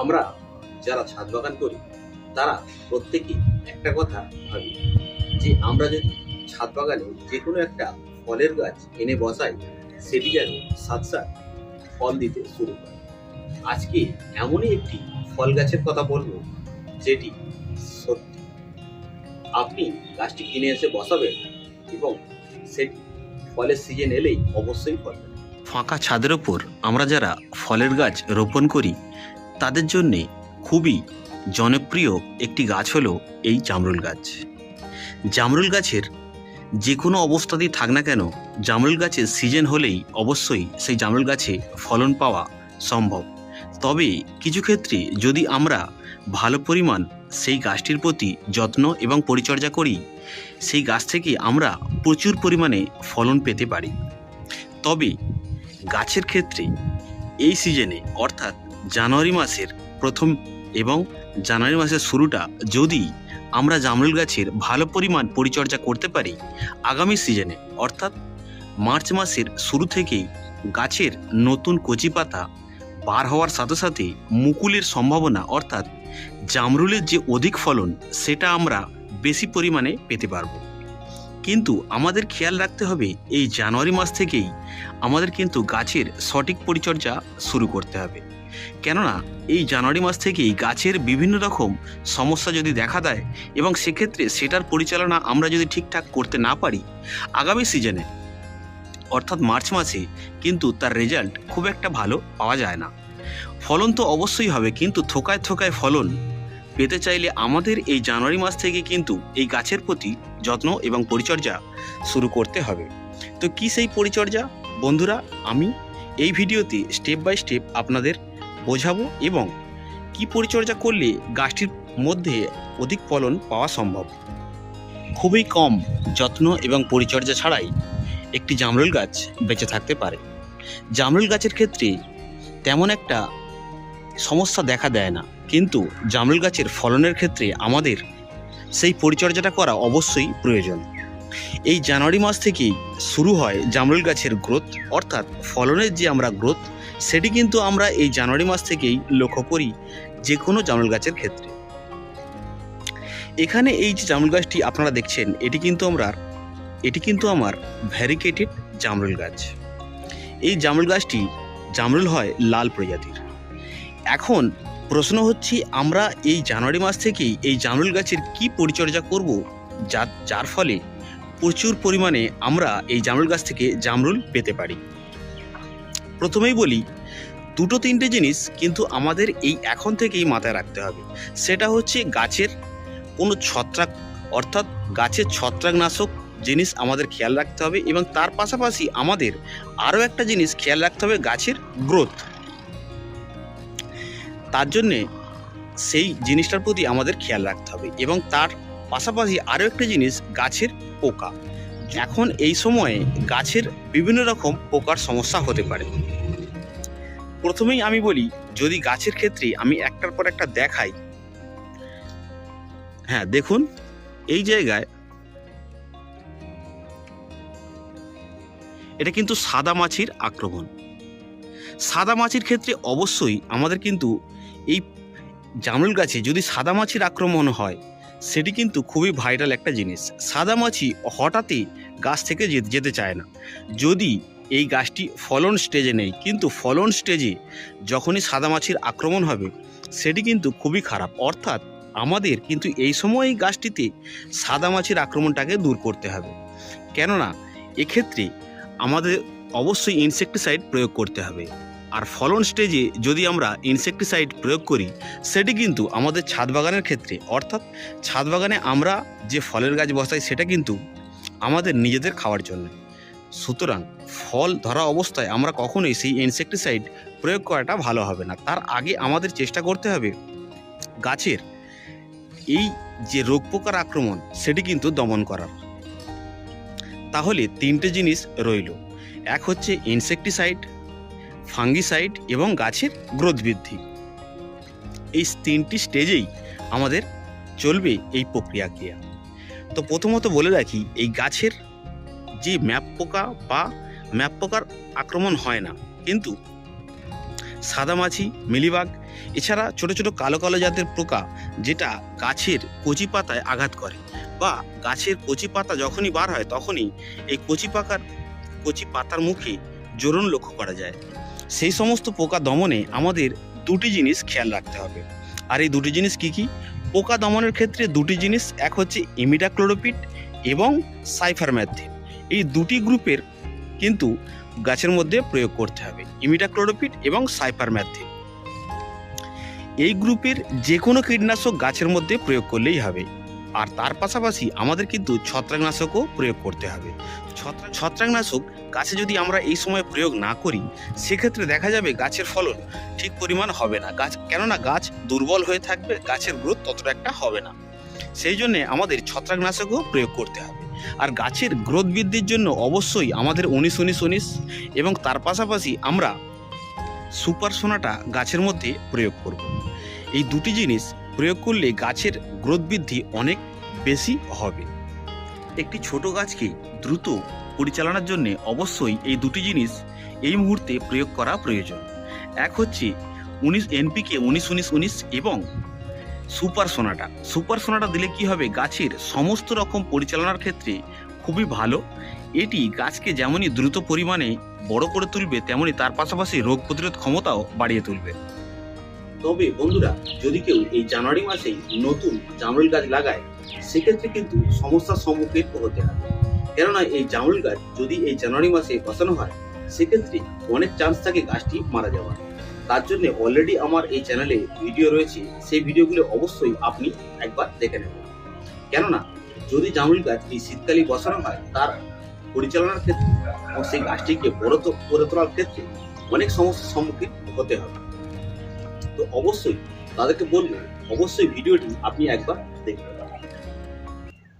আমরা যারা ছাদ বাগান করি তারা প্রত্যেকেই একটা কথা ভাবি যে আমরা যদি ছাদ বাগানে যে কোনো একটা ফলের গাছ এনে বসাই সেটি যেন সাথ সাথ ফল দিতে শুরু করে। আজকে এমনই একটি ফল গাছের কথা বলবো যেটি সত্যি আপনি গাছটি কিনে এসে বসাবেন এবং সেটি ফলের সিজন এলেই অবশ্যই ফল দেবে। ফাঁকা ছাদের ওপর আমরা যারা ফলের গাছ রোপণ করি তাদের জন্যে খুবই জনপ্রিয় একটি গাছ হলো এই জামরুল গাছ। জামরুল গাছের যে কোনো অবস্থাতেই থাক না কেন, জামরুল গাছের সিজন হলেই অবশ্যই সেই জামরুল গাছে ফলন পাওয়া সম্ভব। তবে কিছু ক্ষেত্রে যদি আমরা ভালো পরিমাণ সেই গাছটির প্রতি যত্ন এবং পরিচর্যা করি, সেই গাছ থেকে আমরা প্রচুর পরিমাণে ফলন পেতে পারি। তবে গাছের ক্ষেত্রে এই সিজনে অর্থাৎ জানুয়ারি মাসের প্রথম এবং জানুয়ারি মাসের শুরুটা যদি আমরা জামরুল গাছের ভালো পরিমাণ পরিচর্যা করতে পারি, আগামী সিজনে অর্থাৎ মার্চ মাসের শুরু থেকেই গাছের নতুন কচি পাতা বার হওয়ার সাথে সাথে মুকুলের সম্ভাবনা অর্থাৎ জামরুলের যে অধিক ফলন সেটা আমরা বেশি পরিমাণে পেতে পারবো। কিন্তু আমাদের খেয়াল রাখতে হবে এই জানুয়ারি মাস থেকেই আমাদের কিন্তু গাছের সঠিক পরিচর্যা শুরু করতে হবে। কেননা এই জানুয়ারি মাস থেকেই গাছের বিভিন্ন রকম সমস্যা যদি দেখা দেয় এবং সেক্ষেত্রে সেটার পরিচালনা আমরা যদি ঠিকঠাক করতে না পারি, আগামী সিজনে অর্থাৎ মার্চ মাসে কিন্তু তার রেজাল্ট খুব একটা ভালো পাওয়া যায় না। ফলন তো অবশ্যই হবে, কিন্তু থোকায় থোকায় ফলন পেতে চাইলে আমাদের এই জানুয়ারি মাস থেকে কিন্তু এই গাছের প্রতি যত্ন এবং পরিচর্যা শুরু করতে হবে। তো কি সেই পরিচর্যা বন্ধুরা, আমি এই ভিডিওতে স্টেপ বাই স্টেপ আপনাদের বোঝাবো এবং কি পরিচর্যা করলে গাছটির মধ্যে অধিক ফলন পাওয়া সম্ভব। খুবই কম যত্ন এবং পরিচর্যা ছাড়াই একটি জামরুল গাছ বেঁচে থাকতে পারে। জামরুল গাছের ক্ষেত্রে তেমন একটা সমস্যা দেখা দেয় না, কিন্তু জামরুল গাছের ফলনের ক্ষেত্রে আমাদের সেই পরিচর্যাটা করা অবশ্যই প্রয়োজন। এই জানুয়ারি মাস থেকেই শুরু হয় জামরুল গাছের গ্রোথ, অর্থাৎ ফলনের যে আমরা গ্রোথ সেটি কিন্তু আমরা এই জানুয়ারি মাস থেকেই লক্ষ্য করি যে কোনো জামরুল গাছের ক্ষেত্রে। এখানে এই যে জামরুল গাছটি আপনারা দেখছেন এটি কিন্তু আমার ভ্যারিকেটেড জামরুল গাছ। এই জামরুল গাছটি জামরুল হয় লাল প্রজাতির। এখন প্রশ্ন হচ্ছে আমরা এই জানুয়ারি মাস থেকেই এই জামরুল গাছের কি পরিচর্যা করব যার ফলে প্রচুর পরিমাণে আমরা এই জামরুল গাছ থেকে জামরুল পেতে পারি। প্রথমেই বলি, দুটো তিনটে জিনিস কিন্তু আমাদের এই এখন থেকেই মাথায় রাখতে হবে। সেটা হচ্ছে গাছের কোনো ছত্রাক অর্থাৎ গাছের ছত্রাকনাশক জিনিস আমাদের খেয়াল রাখতে হবে এবং তার পাশাপাশি আমাদের আরও একটা জিনিস খেয়াল রাখতে হবে, গাছের গ্রোথ। তার জন্যে সেই জিনিসটার প্রতি আমাদের খেয়াল রাখতে হবে এবং তার পাশাপাশি আরও একটা জিনিস, গাছের পোকা। এখন এই সময়ে গাছের বিভিন্ন রকম পোকার সমস্যা হতে পারে। প্রথমেই আমি বলি, যদি গাছের ক্ষেত্রে আমি একটার পর একটা দেখাই, হ্যাঁ দেখুন এই জায়গায় এটা কিন্তু সাদা মাছির আক্রমণ। সাদা মাছির ক্ষেত্রে অবশ্যই আমাদের কিন্তু এই জামরুল গাছে যদি সাদা মাছির আক্রমণ হয় সেটি কিন্তু খুবই ভাইরাল একটা জিনিস। সাদা মাছি হঠাৎই গাছ থেকে যেতে চায় না। যদি এই গাছটি ফলন স্টেজে নেই, কিন্তু ফলন স্টেজে যখনই সাদা মাছির আক্রমণ হবে সেটি কিন্তু খুবই খারাপ। অর্থাৎ আমাদের কিন্তু এই সময় গাছটিতে সাদা মাছির আক্রমণটাকে দূর করতে হবে। কেননা এক্ষেত্রে আমাদের অবশ্যই ইনসেকটিসাইড প্রয়োগ করতে হবে। আর ফলন স্টেজে যদি আমরা ইনসেকটিসাইড প্রয়োগ করি সেটি কিন্তু আমাদের ছাদ বাগানের ক্ষেত্রে অর্থাৎ ছাদ বাগানে আমরা যে ফলের গাছ বসাই সেটা কিন্তু আমাদের নিজেদের খাওয়ার জন্য। সুতরাং ফল ধরা অবস্থায় আমরা কখনোই সেই ইনসেকটিসাইড প্রয়োগ করাটা ভালো হবে না। তার আগে আমাদের চেষ্টা করতে হবে গাছের এই যে রোগ পোকার আক্রমণ সেটি কিন্তু দমন করার। তাহলে তিনটে জিনিস রইল, এক হচ্ছে ইনসেকটিসাইড, ফাঙ্গিসাইড এবং গাছের গ্রোথ বৃদ্ধি। এই তিনটি স্টেজেই আমাদের চলবে এই প্রক্রিয়া। তো প্রথমত বলে রাখি, এই গাছের যে ম্যাপ পোকার আক্রমণ হয় না, কিন্তু সাদামাছি, মিলিবাগ এছাড়া ছোট ছোট কালো কালো জাতের পোকা যেটা গাছের কচি পাতায় আঘাত করে, বা গাছের কচি পাতা যখনই বার হয় তখনই এই কচি পাতার মুখে জোরণ লক্ষ্য করা যায়। সেই সমস্ত পোকা দমনে আমাদের দুটি জিনিস খেয়াল রাখতে হবে। আর এই দুটি জিনিস কি কি? পোকা দমনের ক্ষেত্রে দুটি জিনিস, এক হচ্ছে ইমিডাক্লোরোপিড এবং সাইফারমেথ্রিন। এই দুটি গ্রুপের কিন্তু গাছের মধ্যে প্রয়োগ করতে হবে, ইমিডাক্লোরোপিড এবং সাইফারমেথ্রিন। এই গ্রুপের যে কোনো কীটনাশক গাছের মধ্যে প্রয়োগ করলেই হবে। আর তার পাশাপাশি আমাদের কিন্তু ছত্রাকনাশকও প্রয়োগ করতে হবে। ছত্রাকনাশক গাছে যদি আমরা এই সময় প্রয়োগ না করি, সেক্ষেত্রে দেখা যাবে গাছের ফলন ঠিক পরিমাণ হবে না, কেননা গাছ দুর্বল হয়ে থাকবে, গাছের গ্রোথ ততটা একটা হবে না। সেই জন্যে আমাদের ছত্রাকনাশকও প্রয়োগ করতে হবে। আর গাছের গ্রোথ বৃদ্ধির জন্য অবশ্যই আমাদের 19-19-19 এবং তার পাশাপাশি আমরা সুপার সোনাটা গাছের মধ্যে প্রয়োগ করব। এই দুটি জিনিস প্রয়োগ করলে গাছের গ্রোথ বৃদ্ধি অনেক বেশি হবে। একটি ছোট গাছকে দ্রুত পরিচালনার জন্য অবশ্যই এই দুটি জিনিস এই মুহূর্তে প্রয়োগ করা প্রয়োজন। এক হচ্ছে NPK 19-19-19 এবং সুপার সোনাটা দিলে কি হবে, গাছের সমস্ত রকম পরিচালনার ক্ষেত্রে খুবই ভালো। এটি গাছকে যেমনই দ্রুত পরিমাণে বড় করে তুলবে, তেমনি তার পাশাপাশি রোগ প্রতিরোধ ক্ষমতাও বাড়িয়ে তুলবে। তবে বন্ধুরা, যদি কেউ এই জানুয়ারি মাসেই নতুন জামরুল গাছ লাগায়, সেক্ষেত্রে কিন্তু সমস্যার সম্মুখীন হতে হয়। কেননা এই জামরুল গাছ যদি এই জানুয়ারি মাসে বসানো হয়, সেক্ষেত্রে অনেক চান্স থাকে গাছটি মারা যাওয়ার। তার জন্য অলরেডি আমার এই চ্যানেলে ভিডিও রয়েছে, সেই ভিডিওগুলো অবশ্যই আপনি একবার দেখে নেবেন। কেননা যদি জামরুল গাছ এই শীতকালে বসানো হয়, তার পরিচালনার ক্ষেত্রে এবং সেই গাছটিকে বড় করে তোলার ক্ষেত্রে অনেক সমস্যার সম্মুখীন হতে হবে। তো অবশ্যই তাদেরকে বলবো, অবশ্যই ভিডিওটি আপনি একবার দেখবেন।